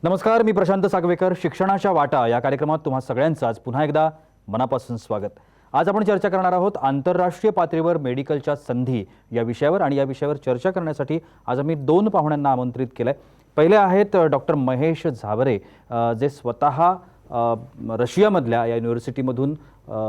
नमस्कार, मी प्रशांत सागवेकर. शिक्षणाच्या वाटा या कार्यक्रमात तुम्हा सगळ्यांचं आज पुन्हा एकदा मनापासून स्वागत. आज आपण चर्चा करणार आहोत आंतरराष्ट्रीय पातळीवर मेडिकलच्या संधी या विषयावर. आणि या विषयावर चर्चा करण्यासाठी आज आम्ही दोन पाहुण्यांना आमंत्रित केलंय. पहिले आहेत डॉक्टर महेश झावरे, जे स्वतः रशियामधल्या या युनिव्हर्सिटीमधून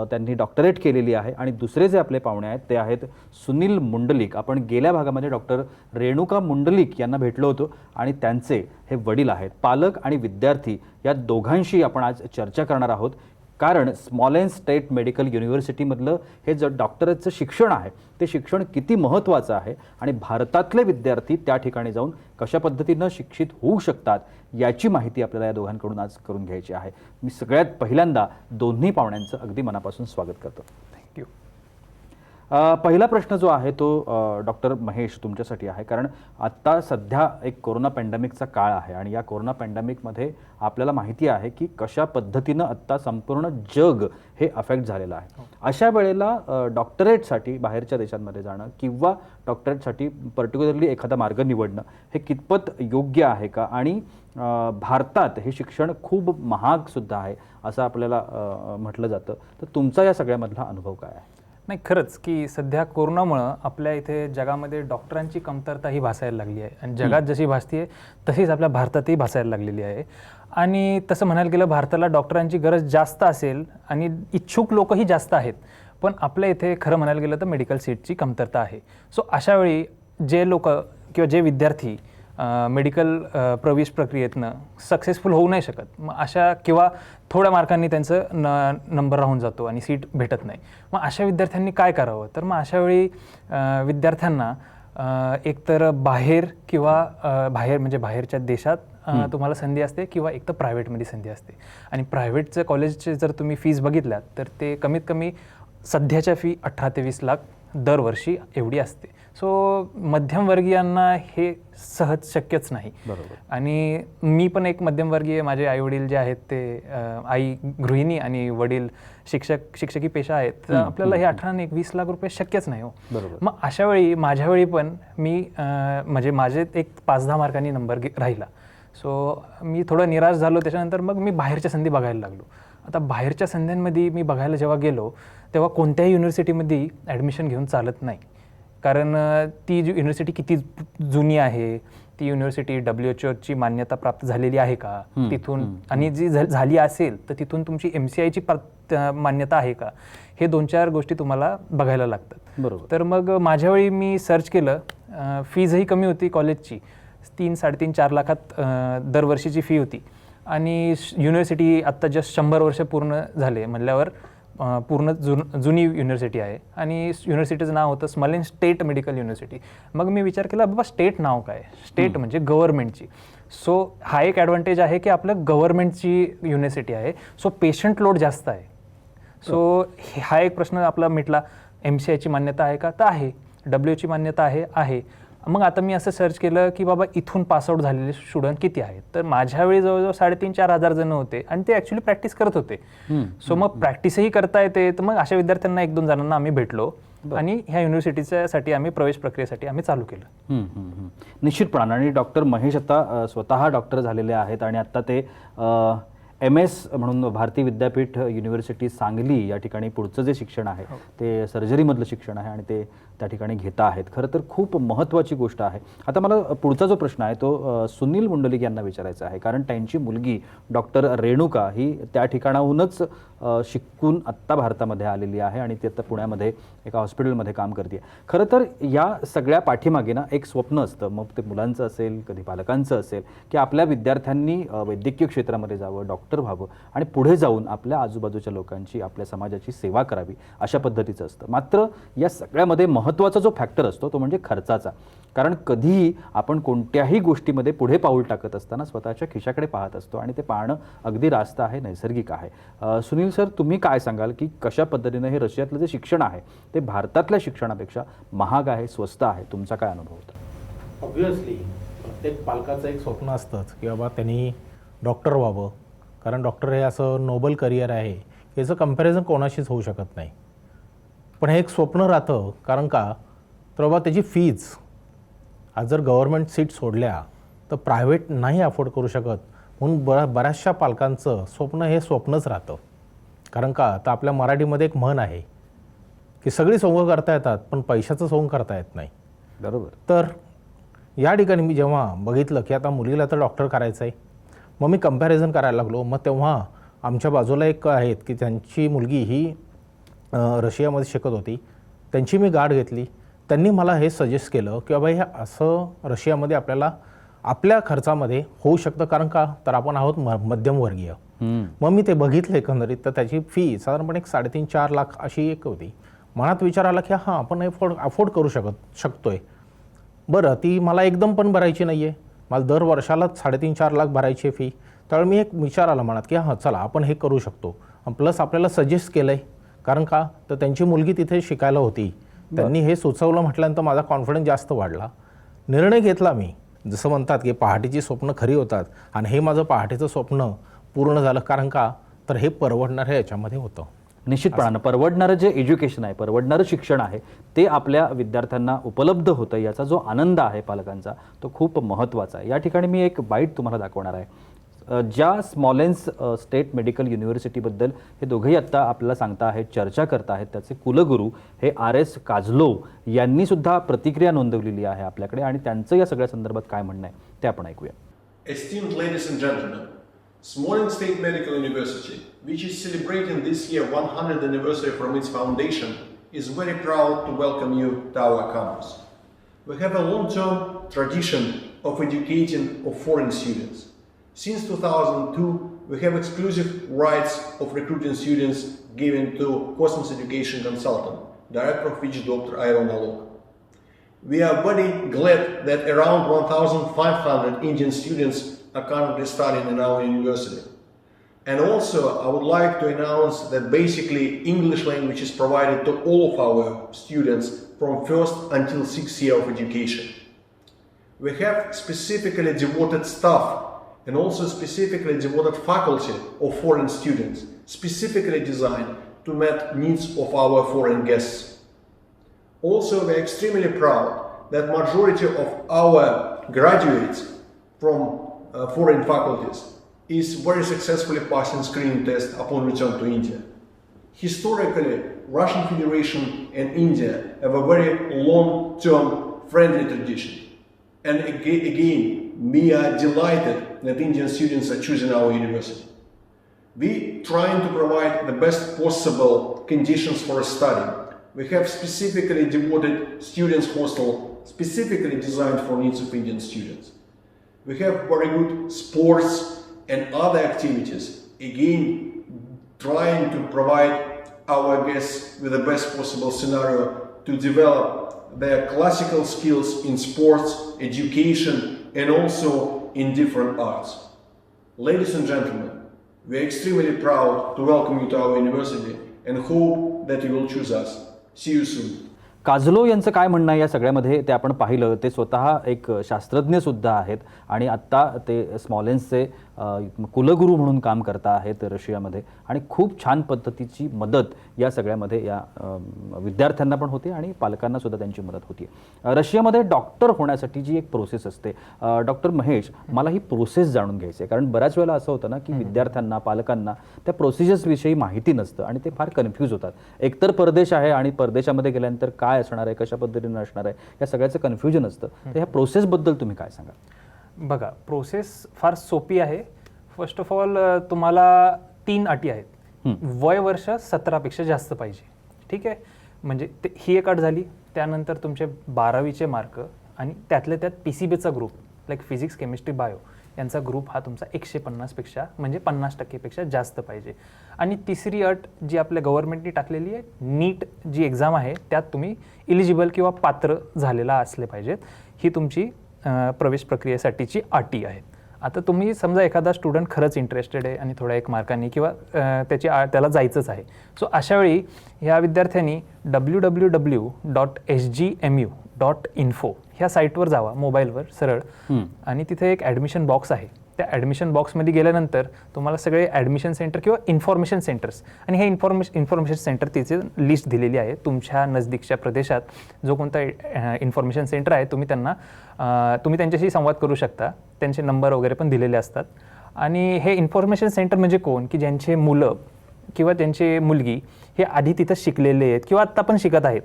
त्यांनी डॉक्टरेट केलेली आहे. आणि दुसरे जे आपले पाहुणे आहेत ते आहेत सुनील मुंडलिक. आपण गेल्या भागामध्ये डॉक्टर रेणुका मुंडलिक यांना भेटलो होतो आणि त्यांचे हे वडील आहेत. पालक आणि विद्यार्थी या दोघांशी आपण आज चर्चा करणार आहोत, कारण स्मॉलेन्स स्टेट मेडिकल युनिव्हर्सिटीमधलं हे जे डॉक्टरेटचं शिक्षण आहे ते शिक्षण किती महत्त्वाचं आहे आणि भारतातले विद्यार्थी त्या ठिकाणी जाऊन कशा पद्धतीनं शिक्षित होऊ शकतात याची माहिती आपल्याला या दोघांकडून आज करून घ्यायची आहे. मी सगळ्यात पहिल्यांदा दोन्ही पाहुण्यांचं अगदी मनापासून स्वागत करतो. थँक्यू. पहिला प्रश्न जो आहे तो डॉक्टर महेश तुमच्यासाठी आहे, कारण आत्ता सध्या एक कोरोना पॅन्डेमिकचा काळ आहे आणि या कोरोना पॅन्डेमिकमध्ये आपल्याला माहिती आहे की कशा पद्धतीनं आत्ता संपूर्ण जग हे अफेक्ट झालेलं आहे. अशा वेळेला डॉक्टरेटसाठी बाहेरच्या देशांमध्ये जाणं किंवा डॉक्टरेटसाठी पर्टिक्युलरली एखादा मार्ग निवडणं हे कितपत योग्य आहे का? आणि भारतात हे शिक्षण खूप महाग सुद्धा आहे असं आपल्याला म्हटलं जातं. तर तुमचा या सगळ्यामधला अनुभव काय आहे? नाही, खरंच की सध्या कोरोनामुळं आपल्या इथे जगामध्ये डॉक्टरांची कमतरता ही भासायला लागली आहे. आणि जगात जशी भासते तशीच आपल्या भारतातही भासायला लागलेली आहे. आणि तसं म्हणायला गेलं भारताला डॉक्टरांची गरज जास्त असेल आणि इच्छुक लोकही जास्त आहेत, पण आपल्या इथे खरं म्हणायला गेलं तर मेडिकल सीटची कमतरता आहे. सो अशावेळी जे लोक किंवा जे विद्यार्थी मेडिकल प्रवेश प्रक्रियेतनं सक्सेसफुल होऊ नाही शकत, मग अशा किंवा थोड्या मार्कांनी त्यांचं नंबर राहून जातो आणि सीट भेटत नाही, मग अशा विद्यार्थ्यांनी काय करावं? तर मग अशावेळी विद्यार्थ्यांना एकतर बाहेर किंवा बाहेर म्हणजे बाहेरच्या देशात तुम्हाला संधी असते किंवा एक तर प्रायव्हेटमध्ये संधी असते. आणि प्रायव्हेटचं कॉलेजचे जर तुम्ही फीज बघितल्यात तर ते कमीत कमी सध्याच्या फी 18 ते 20 लाख दरवर्षी एवढी असते. सो मध्यमवर्गीयांना हे सहज शक्यच नाही. बरोबर. आणि मी पण एक मध्यमवर्गीय, माझे आईवडील जे आहेत ते आई गृहिणी आणि वडील शिक्षकी पेशा आहेत, तर आपल्याला हे 18 आणि 20 लाख रुपये शक्यच नाही हो. बरोबर. मग अशा वेळी माझ्या वेळी पण मी म्हणजे माझे एक 5-10 मार्कांनी नंबर राहिला. सो मी थोडं निराश झालो. त्याच्यानंतर मग मी बाहेरच्या संधी बघायला लागलो. आता बाहेरच्या संध्यांमध्ये मी बघायला जेव्हा गेलो तेव्हा कोणत्याही युनिव्हर्सिटीमध्ये ॲडमिशन घेऊन चालत नाही, कारण ती युनिव्हर्सिटी किती जुनी आहे, ती युनिव्हर्सिटी WHO ची मान्यता प्राप्त झालेली आहे का तिथून, आणि जी झाली असेल तर तिथून तुमची MCIची मान्यता आहे का, हे 2-4 गोष्टी तुम्हाला बघायला लागतात. बरोबर. तर मग माझ्या वेळी मी सर्च केलं. फीजही कमी होती कॉलेजची, 3-4.5 लाखात दरवर्षीची फी होती. आणि युनिव्हर्सिटी आत्ता जस्ट 100 वर्ष पूर्ण झाले म्हणल्यावर पूर्ण जुनी युनिव्हर्सिटी आहे. आणि युनिव्हर्सिटीचं नाव होतं स्मॉलेन्स स्टेट मेडिकल युनिव्हर्सिटी. मग मी विचार केला, बाबा स्टेट नाव काय? स्टेट म्हणजे गव्हर्नमेंटची. सो हा एक ॲडव्हान्टेज आहे की आपलं गव्हर्नमेंटची युनिव्हर्सिटी आहे, सो पेशंट लोड जास्त आहे. सो हा एक प्रश्न आपला मिटला. MCIची मान्यता आहे का? तर आहे. WHO ची मान्यता आहे. मग आता मी असं सर्च केलं की बाबा इथून पासआउट झालेले स्टुडंट किती आहेत. तर माझ्यावेळी जवळजवळ 3,500-4,000 हजार जण होते आणि ते ॲक्च्युली प्रॅक्टिस करत होते. सो मग प्रॅक्टिसही करता येते. तर मग अशा विद्यार्थ्यांना 1-2 जणांना आम्ही भेटलो आणि ह्या युनिव्हर्सिटीसाठी आम्ही प्रवेश प्रक्रियेसाठी आम्ही चालू केलं. निश्चितपणाने. आणि डॉक्टर महेश आता स्वतः डॉक्टर झालेले आहेत आणि आता ते MS म्हणून भारतीय विद्यापीठ युनिव्हर्सिटी सांगली या ठिकाणी पुढचं जे शिक्षण आहे ते सर्जरीमधलं शिक्षण आहे आणि ते त्या ठिकाणी घेता आहेत. खरं तर खूप महत्त्वाची गोष्ट आहे. आता मला पुढचा जो प्रश्न आहे तो सुनील मुंडलिक यांना विचारायचा आहे, कारण त्यांची मुलगी डॉक्टर रेणुका ही त्या ठिकाणाहूनच शिकून आत्ता भारतामध्ये आलेली आहे आणि ती आता पुण्यामध्ये एका हॉस्पिटलमध्ये काम करते. खरं तर या सगळ्या पाठीमागे ना एक स्वप्न असतं, मग ते मुलांचं असेल, कधी पालकांचं असेल, की आपल्या विद्यार्थ्यांनी वैद्यकीय क्षेत्रामध्ये जावं, डॉक्टर व्हावं आणि पुढे जाऊन आपल्या आजूबाजूच्या लोकांची, आपल्या समाजाची सेवा करावी, अशा पद्धतीचं असतं. मात्र या सगळ्यामध्ये महत्त्वाचा जो फॅक्टर असतो तो म्हणजे खर्चाचा. कारण कधीही आपण कोणत्याही गोष्टीमध्ये पुढे पाऊल टाकत असताना स्वतःच्या खिशाकडे पाहत असतो आणि ते पाहणं अगदी रास्त आहे, नैसर्गिक आहे. सुनील सर, तुम्ही काय सांगाल की कशा पद्धतीनं हे रशियातलं जे शिक्षण आहे ते भारतातल्या शिक्षणापेक्षा महाग आहे, स्वस्त आहे? तुमचा काय अनुभव होता? ऑब्व्हियसली प्रत्येक पालकाचं एक स्वप्न असतंच की बाबा त्यांनी डॉक्टर व्हावं, कारण डॉक्टर हे असं नोबल करिअर आहे, याचं कंपॅरिझन कोणाशीच होऊ शकत नाही. पण हे एक स्वप्न राहतं, कारण का तर बाबा त्याची फीज आज जर गव्हर्नमेंट सीट सोडल्या तर प्रायव्हेट नाही अफोर्ड करू शकत. म्हणून बऱ्याचशा पालकांचं स्वप्न हे स्वप्नच राहतं. कारण का तर आपल्या मराठीमध्ये एक म्हण आहे की सगळी सोंग करता येतात पण पैशाचं सोंग करता येत नाही. बरोबर. तर या ठिकाणी मी जेव्हा बघितलं की आता मुलीला तर डॉक्टर करायचं आहे, मग मी कंपॅरिझन करायला लागलो. मग तेव्हा आमच्या बाजूला एक आहेत की त्यांची मुलगी ही रशियामध्ये शिकत होती. त्यांची मी गाठ घेतली. त्यांनी मला हे सजेस्ट केलं की बाबा हे असं रशियामध्ये आपल्याला आपल्या खर्चामध्ये होऊ शकतं. कारण का तर आपण आहोत मध्यमवर्गीय. मग मी ते बघितलं एकंदरीत. तर त्याची फी साधारणपणे 3.5-4 लाख अशी एक होती. मनात विचार आला की हां आपण अफोर्ड करू शकतोय. बरं ती मला एकदम पण भरायची नाही आहे, मला दर वर्षालाच 3.5-4 लाख भरायची फी. त्यावेळी मी एक विचार आला मनात की हां चला आपण हे करू शकतो. प्लस आपल्याला सजेस्ट केलं आहे. कारण का तर त्यांची मुलगी तिथे शिकायला होती. त्यांनी हे सुचवलं म्हटल्यानंतर माझा कॉन्फिडन्स जास्त वाढला. निर्णय घेतला मी. जसं म्हणतात की पहाटेची स्वप्न खरी होतात आणि हे माझं पहाटेचं स्वप्न पूर्ण झालं. कारण का तर हे परवडणार हे याच्यामध्ये होतं. निश्चितपणानं परवडणारं जे एज्युकेशन आहे, परवडणारं शिक्षण आहे ते आपल्या विद्यार्थ्यांना उपलब्ध होतं, याचा जो आनंद आहे पालकांचा तो खूप महत्त्वाचा आहे. या ठिकाणी मी एक बाईट तुम्हाला दाखवणार आहे. ज्या स्मॉलेन्स स्टेट मेडिकल युनिव्हर्सिटीबद्दल हे दोघेही आत्ता आपल्याला सांगता आहेत, चर्चा करता आहेत, त्याचे कुलगुरू हे RS काझलोव यांनी सुद्धा प्रतिक्रिया नोंदवलेली आहे आपल्याकडे आणि त्यांचं या सगळ्या संदर्भात काय म्हणणं आहे ते आपण ऐकूया. Esteemed ladies and gentlemen, Smolensk State Medical University, which is celebrating this year 100th anniversary from its foundation, is very proud to welcome you to our campus. We have a long-term tradition of educating of foreign students. Since 2002, we have exclusive rights of recruiting students given to Cosmos Education Consultant, director of which Dr. Iron Alok. We are very glad that around 1,500 Indian students are currently studying in our university. And also, I would like to announce that basically English language is provided to all of our students from first until 6th year of education. We have specifically devoted staff and also specifically devoted faculty of foreign students, specifically designed to meet needs of our foreign guests. Also, we are extremely proud that majority of our graduates from foreign faculties is very successfully passing screening test upon return to India. Historically, Russian Federation and India have a very long-term friendly tradition. And again, we are delighted that Indian students are choosing our university. We trying to provide the best possible conditions for study. We have specifically devoted students hostel, specifically designed for needs of Indian students. We have very good sports and other activities. Again, trying to provide our guests with the best possible scenario to develop their classical skills in sports, education, and also in different arts. Ladies and gentlemen, we are extremely proud to welcome you to our university and hope that you will choose us. See you soon. काझलोव यांचं काय म्हणणं आहे या सगळ्यामध्ये ते आपण पाहिलं. ते स्वतः एक शास्त्रज्ञसुद्धा आहेत आणि आत्ता ते स्मॉलेन्सचे कुलगुरू म्हणून काम करता आहेत रशियामध्ये आणि खूप छान पद्धतीची मदत या सगळ्यामध्ये या विद्यार्थ्यांना पण होते आणि पालकांना सुद्धा त्यांची मदत होती. रशियामध्ये डॉक्टर होण्यासाठी जी एक प्रोसेस असते, डॉक्टर महेश मला ही प्रोसेस जाणून घ्यायची आहे. कारण बऱ्याच वेळेला असं होतं ना की विद्यार्थ्यांना पालकांना त्या प्रोसिजर्सविषयी माहिती नसतं आणि ते फार कन्फ्यूज होतात. एकतर परदेश आहे आणि परदेशामध्ये गेल्यानंतर काय असणार आहे, कशा पद्धतीने असणार आहे, या सगळ्याचं कन्फ्युजन असतं. तर ह्या प्रोसेसबद्दल तुम्ही काय सांगा? बघा, प्रोसेस फार सोपी आहे. फर्स्ट ऑफ ऑल तुम्हाला 3 अटी आहेत. वय वर्ष 17पेक्षा जास्त पाहिजे. ठीक आहे, म्हणजे ही एक अट झाली. त्यानंतर तुमचे 12वीचे मार्क आणि त्यातल्या त्यात PCBचा group like physics, chemistry, bio यांचा ग्रुप हा तुमचा 150पेक्षा म्हणजे 50%पेक्षा जास्त पाहिजे. आणि तिसरी अट जी आपल्या गव्हर्नमेंटने टाकलेली आहे, नीट जी एक्झाम आहे त्यात तुम्ही इलिजिबल किंवा पात्र झालेला असले पाहिजेत. ही तुमची प्रवेश प्रक्रियेसाठीची अटी आहे. आता तुम्ही समजा एखादा स्टुडंट खरंच इंटरेस्टेड आहे आणि थोड्या एक मार्कांनी किंवा त्याला जायचंच आहे, सो अशावेळी ह्या विद्यार्थ्यांनी www.sgmu.info ह्या साईटवर जावा मोबाईलवर सरळ आणि तिथे एक ॲडमिशन बॉक्स आहे. त्या ॲडमिशन बॉक्समध्ये गेल्यानंतर तुम्हाला सगळे ॲडमिशन सेंटर किंवा इन्फॉर्मेशन सेंटर्स आणि हे इन्फॉर्मेशन सेंटर तिथे लिस्ट दिलेली आहे. तुमच्या नजदीकच्या प्रदेशात जो कोणता इन्फॉर्मेशन सेंटर आहे तुम्ही त्यांच्याशी संवाद करू शकता. त्यांचे नंबर वगैरे पण दिलेले असतात. आणि हे इन्फॉर्मेशन सेंटर म्हणजे कोण, की ज्यांचे मुलं किंवा त्यांचे मुलगी हे आधी तिथं शिकलेले आहेत किंवा आत्ता पण शिकत आहेत,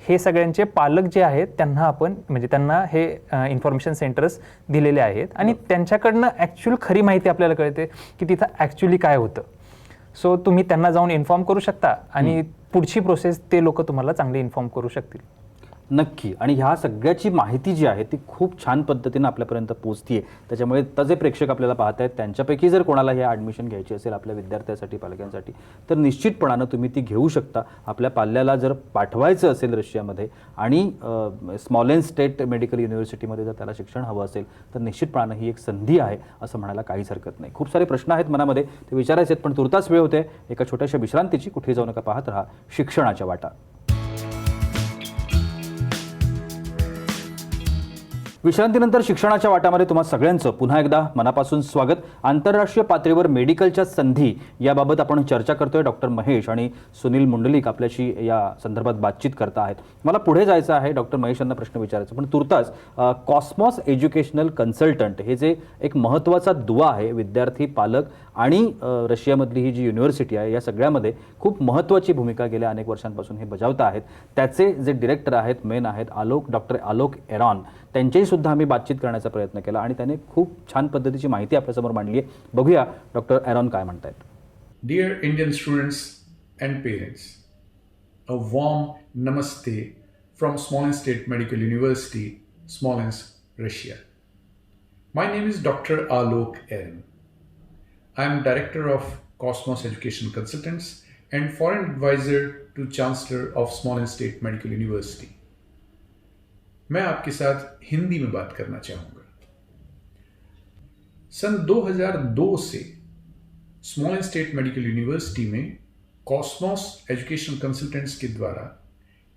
हे सगळ्यांचे पालक जे आहेत त्यांना आपण म्हणजे त्यांना हे इन्फॉर्मेशन सेंटर्स दिलेले आहेत आणि त्यांच्याकडनं ॲक्च्युअल खरी माहिती आपल्याला कळते की तिथं ॲक्च्युअली काय होतं. सो तुम्ही त्यांना जाऊन इन्फॉर्म करू शकता आणि पुढची प्रोसेस ते लोक तुम्हाला चांगली इन्फॉर्म करू शकतील. नक्की. आणि ह्या सगळ्याची माहिती जी आहे ती खूप छान पद्धतीनं आपल्यापर्यंत पोहोचतीये. त्याच्यामुळे आता जे प्रेक्षक आपल्याला पाहत आहेत त्यांच्यापैकी जर कोणाला हे ॲडमिशन घ्यायची असेल आपल्या विद्यार्थ्यासाठी, पालकांसाठी, तर निश्चितपणानं तुम्ही ती घेऊ शकता. आपल्या पाल्याला जर पाठवायचं असेल रशियामध्ये आणि स्मॉलेन्स स्टेट मेडिकल युनिव्हर्सिटीमध्ये जर त्याला शिक्षण हवं असेल तर निश्चितपणानं ही एक संधी आहे असं म्हणायला काहीच हरकत नाही. खूप सारे प्रश्न आहेत मनामध्ये, ते विचारायचे आहेत, पण तुर्तास वेळ होते एका छोट्याशा विश्रांतीची. कुठे जाऊ नका, पाहत राहा शिक्षणाच्या वाटा. विश्रांतीनंतर शिक्षणाच्या वाटामध्ये तुम्हा सगळ्यांचं पुन्हा एकदा मनापासून स्वागत. आंतरराष्ट्रीय पातळीवर मेडिकलच्या संधी याबाबत आपण चर्चा करतोय. डॉक्टर महेश आणि सुनील मुंडलिक आपल्याशी या संदर्भात बातचीत करता आहेत. मला पुढे जायचं आहे, डॉक्टर महेश यांना प्रश्न विचारायचा, पण तुर्तास कॉस्मॉस एज्युकेशनल कन्सल्टंट हे जे एक महत्त्वाचा दुवा आहे, विद्यार्थी, पालक आणि रशियामधली ही जी युनिव्हर्सिटी आहे या सगळ्यामध्ये खूप महत्त्वाची भूमिका गेल्या अनेक वर्षांपासून हे बजावता आहेत. त्याचे जे डिरेक्टर आहेत, मेन आहेत डॉक्टर आलोक एरॉन, त्यांच्याही सुद्धा आम्ही बातचीत करण्याचा प्रयत्न केला आणि त्याने खूप छान पद्धतीची माहिती आपल्यासमोर मांडली आहे. बघूया डॉक्टर एरॉन काय म्हणतायत. Dear Indian students and parents, a warm namaste from Smolensk State Medical University, Smolensk, Russia. My name is Dr. Alok Eran. I am Director of Cosmos Education Consultants and Foreign Advisor to Chancellor of Smolensk State Medical University. मैं आपके साथ हिंदी में बात करना चाहूँगा. सन 2002 से स्मॉलेन्स state medical university में Cosmos education consultants के द्वारा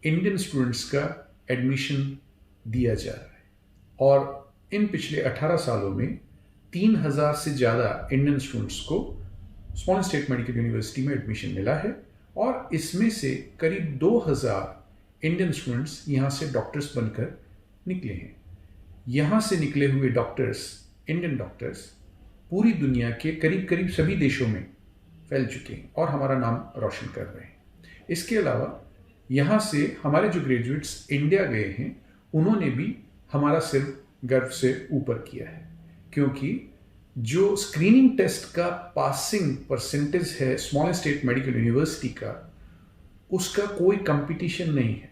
Indian students का एडमिशन दिया जा रहा है और इन पिछले 18 सालों में 3000 से ज़्यादा इंडियन स्टूडेंट्स को स्मॉलेन्स स्टेट मेडिकल यूनिवर्सिटी में एडमिशन मिला है और इसमें से करीब 2000 इंडियन स्टूडेंट्स यहाँ से डॉक्टर्स बनकर निकले हैं. यहाँ से निकले हुए डॉक्टर्स, इंडियन डॉक्टर्स, पूरी दुनिया के करीब करीब सभी देशों में फैल चुके हैं और हमारा नाम रोशन कर रहे हैं. इसके अलावा यहाँ से हमारे जो ग्रेजुएट्स इंडिया गए हैं उन्होंने भी हमारा सिर गर्व से ऊपर किया है, क्योंकि जो स्क्रीनिंग टेस्ट का पासिंग परसेंटेज है स्मॉलेन्स स्टेट मेडिकल यूनिवर्सिटी का, उसका कोई कंपटीशन नहीं है,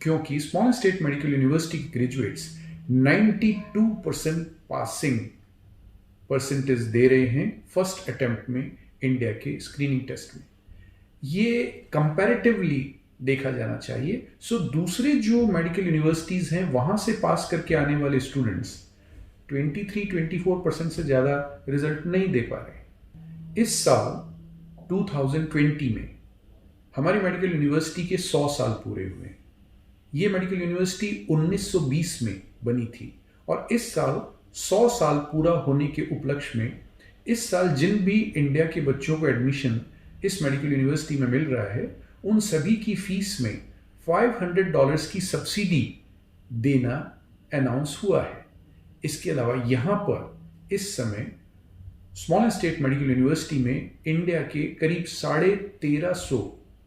क्योंकि स्मॉलेन्स स्टेट मेडिकल यूनिवर्सिटी के ग्रेजुएट्स 92% पासिंग परसेंटेज दे रहे हैं फर्स्ट अटेम्प्ट में इंडिया के स्क्रीनिंग टेस्ट में. ये कंपैरेटिवली देखा जाना चाहिए. सो दूसरे जो मेडिकल यूनिवर्सिटीज़ हैं वहाँ से पास करके आने वाले स्टूडेंट्स 23-24% से ज़्यादा रिजल्ट नहीं दे पा रहे. इस साल 2020 में हमारी मेडिकल यूनिवर्सिटी के 100 साल पूरे हुए. ये मेडिकल यूनिवर्सिटी 1920 में बनी थी और इस साल 100 साल पूरा होने के उपलक्ष्य में इस साल जिन भी इंडिया के बच्चों को एडमिशन इस मेडिकल यूनिवर्सिटी में मिल रहा है उन सभी की फीस में $500 की सब्सिडी देना अनाउंस हुआ है. इसके अलावा यहाँ पर इस समय स्मॉलेन्स स्टेट मेडिकल यूनिवर्सिटी में इंडिया के करीब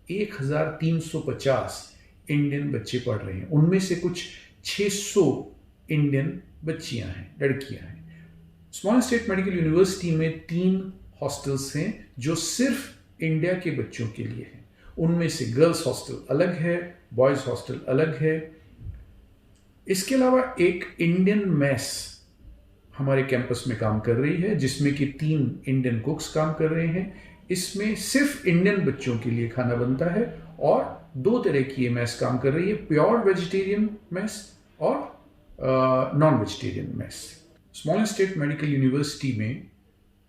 1350 इंडियन बच्चे पढ़ रहे हैं. उनमें से कुछ 600 इंडियन बच्चियां हैं, लड़कियां हैं. स्मॉलेन्स स्टेट मेडिकल यूनिवर्सिटी में 3 हॉस्टल्स हैं जो सिर्फ इंडिया के बच्चों के लिए हैं. उनमें से गर्ल्स हॉस्टल अलग है, बॉयज हॉस्टल अलग है. इसके अलावा एक इंडियन मेस हमारे कैंपस में काम कर रही है जिसमें कि 3 इंडियन कुक्स काम कर रहे हैं. इसमें सिर्फ इंडियन बच्चों के लिए खाना बनता है और 2 तरह की ये मेस काम कर रही है, प्योर वेजिटेरियन मेस और non vegetarian mess. Smolensk state medical university में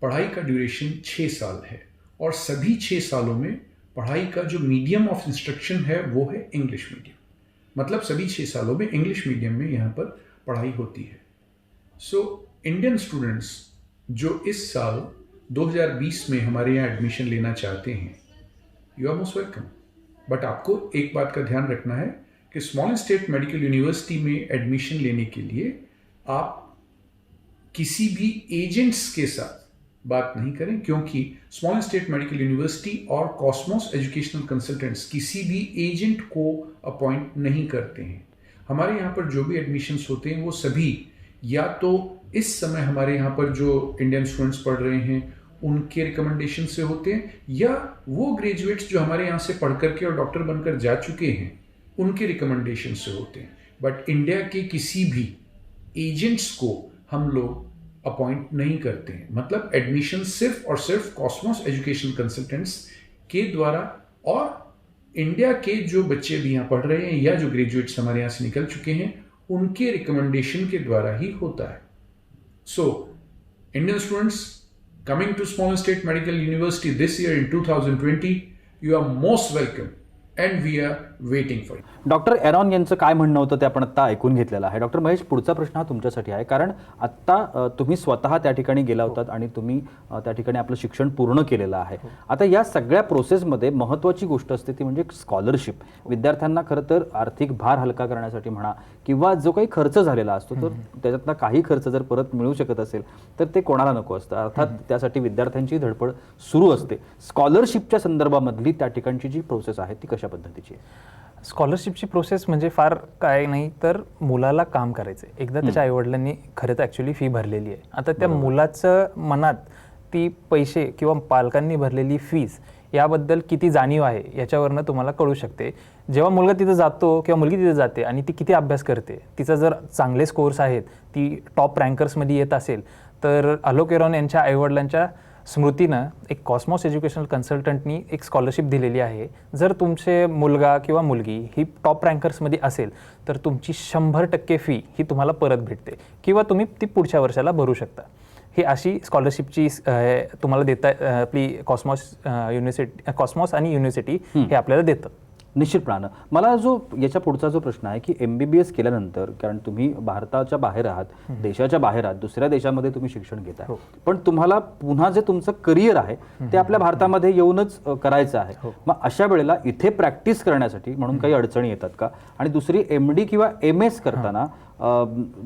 पढ़ाई का ड्यूरेशन 6 साल है और सभी 6 सालों में पढ़ाई का जो मीडियम ऑफ इंस्ट्रक्शन है वो है इंग्लिश मीडियम. मतलब सभी 6 सालों में इंग्लिश मीडियम में यहाँ पर पढ़ाई होती है. सो इंडियन स्टूडेंट्स जो इस साल 2020 में हमारे यहाँ एडमिशन लेना चाहते हैं, you are most welcome. But आपको एक बात का ध्यान रखना है कि स्मॉलेन्स स्टेट मेडिकल यूनिवर्सिटी में एडमिशन लेने के लिए आप किसी भी एजेंट्स के साथ बात नहीं करें, क्योंकि स्मॉल स्टेट मेडिकल यूनिवर्सिटी और कॉस्मोस एजुकेशनल कंसल्टेंट्स किसी भी एजेंट को अपॉइंट नहीं करते हैं। हमारे यहाँ पर जो भी एडमिशन्स होते हैं वो सभी या तो इस समय हमारे यहाँ पर जो इंडियन स्टूडेंट्स पढ़ रहे हैं उनके रिकमेंडेशन से होते हैं, या वो ग्रेजुएट्स जो हमारे यहाँ से पढ़ करके और डॉक्टर बनकर जा चुके हैं उनके रिकमेंडेशन से होते हैं। बट इंडिया के किसी भी एजेंट्स को हम लोग अपॉइंट नहीं करते हैं। मतलब एडमिशन सिर्फ और सिर्फ कॉस्मोस एजुकेशन कंसल्टेंट्स के द्वारा, और इंडिया के जो बच्चे भी यहाँ पढ़ रहे हैं या जो ग्रेजुएट्स हमारे यहाँ से निकल चुके हैं उनके रिकमेंडेशन के द्वारा ही होता है। So Indian students coming to Small State Medical University this year in 2020, you are most welcome and we are waiting for you. Doctor Aaron यांचं काय म्हणणं होतं ते आपण आत्ता ऐकून घेतलेलं आहे. डॉक्टर महेश, पुढचा प्रश्न हा तुमच्यासाठी आहे, कारण आत्ता तुम्ही स्वतः त्या ठिकाणी गेला होतात आणि तुम्ही त्या ठिकाणी आपलं शिक्षण पूर्ण केलेलं आहे. आता या सगळ्या प्रोसेसमध्ये महत्त्वाची गोष्ट असते ती म्हणजे स्कॉलरशिप. विद्यार्थ्यांना खरं तर आर्थिक भार हलका करण्यासाठी म्हणा किंवा जो काही खर्च झालेला असतो तर त्याच्यातला काही खर्च जर परत मिळू शकत असेल तर ते कोणाला नको असतं. अर्थात त्यासाठी विद्यार्थ्यांची धडपड सुरू असते. स्कॉलरशिपच्या संदर्भामधली त्या ठिकाणची जी प्रोसेस आहे ती कशा पद्धतीची आहे? स्कॉलरशिपची प्रोसेस म्हणजे फार काय नाही तर मुलाला काम करायचं आहे. एकदा त्याच्या आईवडिलांनी खरं तर ॲक्च्युली फी भरलेली आहे. आता त्या मुलाचं मनात ती पैसे किंवा पालकांनी भरलेली फीस याबद्दल किती जाणीव आहे याच्यावरनं तुम्हाला कळू शकते. जेव्हा मुलगा तिथं जातो किंवा मुलगी तिथे जाते आणि ती किती अभ्यास करते, तिचा जर चांगले स्कोर्स आहेत, ती टॉप रँकर्समध्ये येत असेल, तर आलोक एरॉन यांच्या आईवडिलांच्या स्मृतीनं एक कॉस्मॉस एज्युकेशनल कन्सल्टंटनी एक स्कॉलरशिप दिलेली आहे. जर तुमचे मुलगा किंवा मुलगी ही टॉप रँकर्समध्ये असेल तर तुमची 100% फी ही तुम्हाला परत भेटते किंवा तुम्ही ती पुढच्या वर्षाला भरू शकता. ही अशी स्कॉलरशिपची तुम्हाला देता आपली कॉस्मॉस आणि युनिव्हर्सिटी हे आपल्याला देतं. निश्चितपणानं मला जो याच्या पुढचा जो प्रश्न आहे की MBBS केल्यानंतर, कारण तुम्ही भारताच्या बाहेर आहात, देशाच्या बाहेर आहात, दुसऱ्या देशामध्ये तुम्ही शिक्षण घेताय, पण तुम्हाला पुन्हा जे तुमचं करिअर आहे ते आपल्या भारतामध्ये येऊनच करायचं आहे. मग अशा वेळेला इथे प्रॅक्टिस करण्यासाठी म्हणून काही अडचणी येतात का? आणि दुसरी MD किंवा MS करताना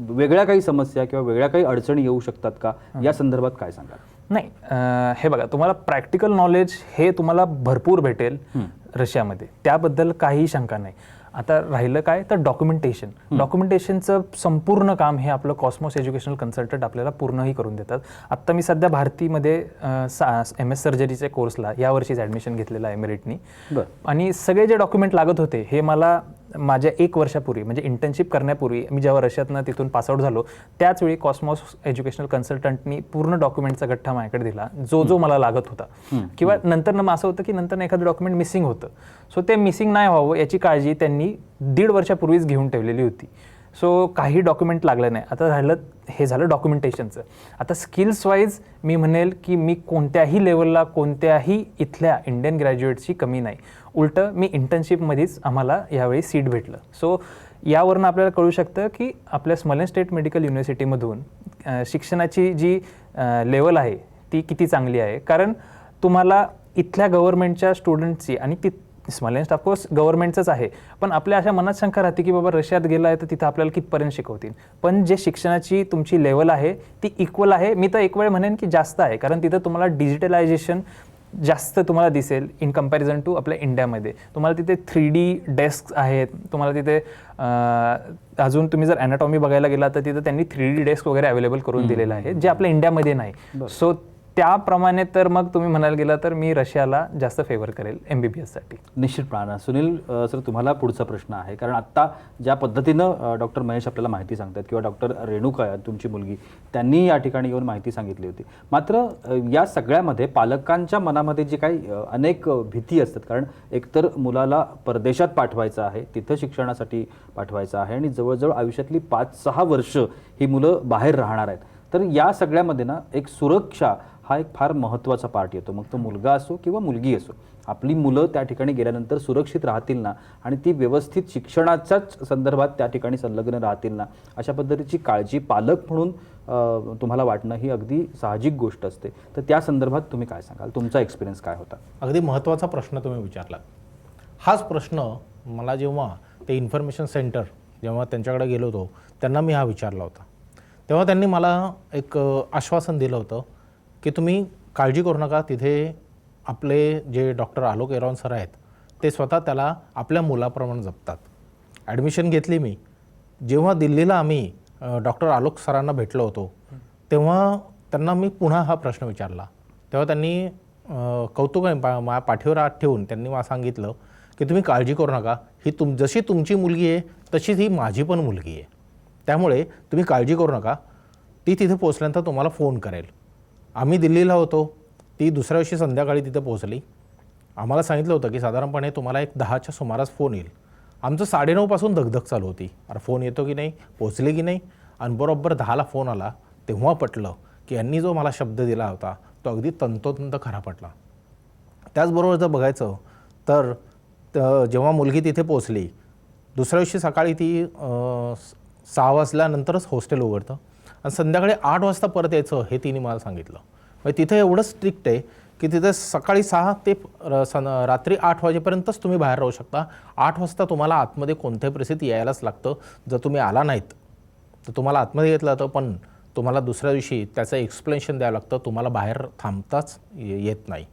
वेगळ्या काही समस्या किंवा वेगळ्या काही अडचणी येऊ शकतात का? या संदर्भात काय सांगाल? नाही, हे बघा, तुम्हाला प्रॅक्टिकल नॉलेज हे तुम्हाला भरपूर भेटेल रशियामध्ये, त्याबद्दल काही शंका नाही. आता राहिलं काय तर डॉक्युमेंटेशनचं संपूर्ण काम हे आपलं कॉस्मॉस एज्युकेशनल कन्सल्टंट आपल्याला पूर्णही करून देतात. आत्ता मी सध्या भारतीमध्ये MS सर्जरीच्या कोर्सला यावर्षीच ॲडमिशन घेतलेलं आहे मेरिटनी. आणि सगळे जे डॉक्युमेंट लागत होते हे मला माझ्या 1 वर्षापूर्वी म्हणजे इंटर्नशिप करण्यापूर्वी मी जेव्हा रशियातनं तिथून पासआउट झालो त्याचवेळी कॉस्मॉस एज्युकेशनल कन्सल्टंटनी पूर्ण डॉक्युमेंटचा गठ्ठा माझ्याकडे दिला जो मला लागत होता. किंवा नंतर मग असं होतं की नंतर एखादं डॉक्युमेंट मिसिंग होतं, सो ते मिसिंग नाही व्हावं याची काळजी त्यांनी 1.5 वर्षापूर्वीच घेऊन ठेवलेली होती. सो काही डॉक्युमेंट लागलं नाही. आता हे झालं डॉक्युमेंटेशनचं. आता स्किल्स वाईज मी म्हणेल की मी कोणत्याही लेवलला कोणत्याही इथल्या इंडियन ग्रॅज्युएट्सची कमी नाही. उलटं मी इंटर्नशिपमध्येच आम्हाला यावेळी सीट भेटलं. सो यावरनं आपल्याला कळू शकतं की आपल्या स्मॉलेस्ट स्टेट मेडिकल युनिव्हर्सिटीमधून शिक्षणाची जी लेवल आहे ती किती चांगली आहे. कारण तुम्हाला इथल्या गव्हर्नमेंटच्या स्टुडंटची, आणि ती स्मॉलेस्ट ऑफकोर्स गव्हर्नमेंटचंच आहे, पण आपल्या अशा मनात शंका राहते की बाबा रशियात गेला आहे तर तिथं आपल्याला कितपर्यंत शिकवतील. पण जे शिक्षणाची तुमची लेवल आहे ती इक्वल आहे. मी तर एक वेळ म्हणेन की जास्त आहे, कारण तिथं तुम्हाला डिजिटलायझेशन जास्त तुम्हाला दिसेल इन कम्पॅरिझन टू आपल्या इंडियामध्ये. तुम्हाला तिथे 3D डेस्क आहेत, तुम्हाला तिथे अजून तुम्ही जर ॲनाटॉमी बघायला गेला तर तिथं त्यांनी 3D डेस्क वगैरे अवेलेबल करून दिलेलं आहे जे आपल्या इंडियामध्ये नाही. सो त्याप्रमाणे तर मग तुम्ही म्हणायला गेला तर मी रशियाला जास्त फेवर करेल MBBS साठी. निश्चितपणानं. सुनील सर, तुम्हाला पुढचा प्रश्न आहे, कारण आत्ता ज्या पद्धतीनं डॉक्टर महेश आपल्याला माहिती सांगतात किंवा डॉक्टर रेणुका तुमची मुलगी त्यांनी या ठिकाणी येऊन माहिती सांगितली होती, मात्र या सगळ्यामध्ये पालकांच्या मनामध्ये जी काही अनेक भीती असतात, कारण एकतर मुलाला परदेशात पाठवायचं आहे, तिथं शिक्षणासाठी पाठवायचं आहे आणि जवळजवळ आयुष्यातली 5-6 वर्ष ही मुलं बाहेर राहणार आहेत. तर या सगळ्यामध्ये ना एक सुरक्षा हा एक फार महत्त्वाचा पार्ट येतो. मग तो मुलगा असो किंवा मुलगी असो, आपली मुलं त्या ठिकाणी गेल्यानंतर सुरक्षित राहतील ना आणि ती व्यवस्थित शिक्षणाच्याच संदर्भात त्या ठिकाणी संलग्न राहतील ना, अशा पद्धतीची काळजी पालक म्हणून तुम्हाला वाटणं ही अगदी साहजिक गोष्ट असते. तर त्या संदर्भात तुम्ही काय सांगाल? तुमचा एक्सपिरियन्स काय होता? अगदी महत्त्वाचा प्रश्न तुम्ही विचारला. हाच प्रश्न मला जेव्हा ते इन्फॉर्मेशन सेंटर जेव्हा त्यांच्याकडे गेलो होतो त्यांना मी हा विचारला होता, तेव्हा त्यांनी मला एक आश्वासन दिलं होतं की तुम्ही काळजी करू नका, तिथे आपले जे डॉक्टर आलोक एरॉन सर आहेत ते स्वतः त्याला आपल्या मुलाप्रमाणे जपतात. ॲडमिशन घेतली मी. जेव्हा दिल्लीला आम्ही डॉक्टर आलोक सरांना भेटलो होतो तेव्हा त्यांना मी पुन्हा हा प्रश्न विचारला. तेव्हा त्यांनी कौतुकाने माझ्या पाठीवर हात ठेवून त्यांनी मला सांगितलं की तुम्ही काळजी करू नका, ही जशी तुमची मुलगी आहे तशीच ही माझी पण मुलगी आहे, त्यामुळे तुम्ही काळजी करू नका, ती तिथे पोचल्यानंतर तुम्हाला फोन करेल. आम्ही दिल्लीला होतो, ती दुसऱ्या दिवशी संध्याकाळी तिथे पोहोचली. आम्हाला सांगितलं होतं की साधारणपणे तुम्हाला एक 10च्या सुमारास फोन येईल. आमचं 9:30 पासून धगधग चालू होती, अरे फोन येतो की नाही, पोचले की नाही. आणि बरोबर 10ला फोन आला. तेव्हा पटलं की यांनी जो मला शब्द दिला होता तो अगदी तंतोतंत खरा पटला. त्याचबरोबर जर बघायचं तर जेव्हा मुलगी तिथे पोचली, दुसऱ्या दिवशी सकाळी ती 6 वाजल्यानंतरच हॉस्टेल उघडतं आणि संध्याकाळी 8 वाजता परत यायचं हे तिने मला सांगितलं. म्हणजे तिथे एवढं स्ट्रिक्ट आहे की तिथे सकाळी 6 ते रात्री 8 वाजेपर्यंतच तुम्ही बाहेर राहू शकता. 8 वाजता तुम्हाला आतमध्ये कोणत्याही परिस्थितीत यायलाच लागतं. जर तुम्ही आला नाहीत तर तुम्हाला आतमध्ये घेतलं जातं, पण तुम्हाला दुसऱ्या दिवशी त्याचं एक्सप्लेनेशन द्यावं लागतं, तुम्हाला बाहेर थांबताच येत नाही.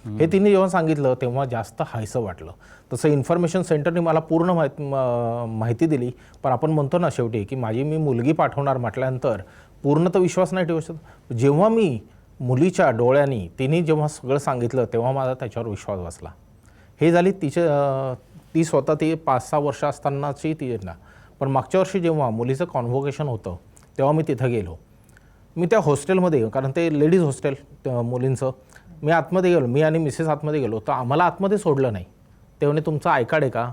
हे तिने जेव्हा सांगितलं तेव्हा जास्त हायसं वाटलं. तसं इन्फॉर्मेशन सेंटरने मला पूर्ण माहिती दिली, पण आपण म्हणतो ना शेवटी की माझी मी मुलगी पाठवणार म्हटल्यानंतर पूर्ण तर विश्वास नाही ठेवू शकत. जेव्हा मी मुलीच्या डोळ्यांनी तिने जेव्हा सगळं सांगितलं तेव्हा माझा त्याच्यावर विश्वास बसला. हे झाली ती स्वतः ती 5-6 वर्ष असतानाची ती ना. पण मागच्या वर्षी जेव्हा मुलीचं कॉन्व्होकेशन होतं तेव्हा मी तिथं गेलो. मी त्या हॉस्टेलमध्ये, कारण ते लेडीज हॉस्टेल मुलींचं, मी आतमध्ये गेलो, मी आणि मिसेस आतमध्ये गेलो तर आम्हाला आतमध्ये सोडलं नाही. ते म्हणे तुमचं आय कार्ड आहे का,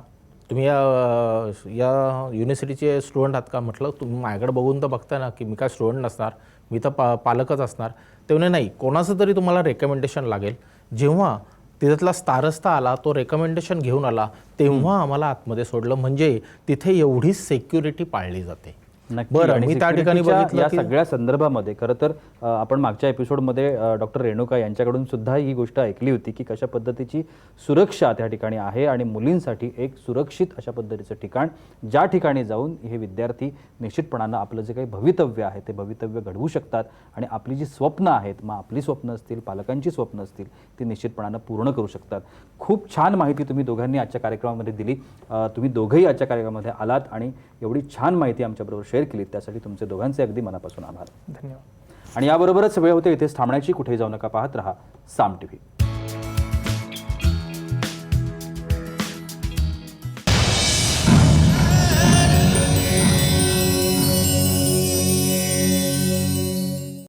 तुम्ही या युनिव्हर्सिटीचे स्टुडंट आहात का. म्हटलं तुम्ही माझ्याकडे बघून तर बघताय ना की मी काय स्टुडंट नसणार, मी तर पालकच असणार. ते म्हणे नाही, कोणाचं तरी तुम्हाला रेकमेंडेशन लागेल. जेव्हा तिथला स्टारस्ता आला, तो रेकमेंडेशन घेऊन आला, तेव्हा आम्हाला आतमध्ये सोडलं. म्हणजे तिथे एवढी सिक्युरिटी पाळली जाते. नक्की. बरं, आणि मी त्या ठिकाणी securityच्या बघितलं या की सगळ्या संदर्भामध्ये खरं तर आपण मागच्या एपिसोडमध्ये डॉक्टर रेणुका यांच्याकडून सुद्धा ही गोष्ट ऐकली होती की कशा पद्धतीची सुरक्षा त्या ठिकाणी आहे आणि मुलींसाठी एक सुरक्षित अशा पद्धतीचं ठिकाण, ज्या ठिकाणी जाऊन हे विद्यार्थी निश्चितपणानं आपलं जे काही भवितव्य आहे ते भवितव्य घडवू शकतात आणि आपली जी स्वप्न आहेत, मग आपली स्वप्न असतील, पालकांची स्वप्न असतील, ती निश्चितपणानं पूर्ण करू शकतात. खूप छान माहिती तुम्ही दोघांनी आजच्या कार्यक्रमामध्ये दिली. तुम्ही दोघंही आजच्या कार्यक्रमामध्ये आलात आणि एवढी छान माहिती आमच्याबरोबर शेअर केली, त्यासाठी तुमचे दोघांचे अगदी मनापासून आभार. धन्यवाद. आणि याबरोबरच वेळ होते इथेच थांबण्याची. कुठेही जाऊ नका, पाहत रहा साम टीव्ही.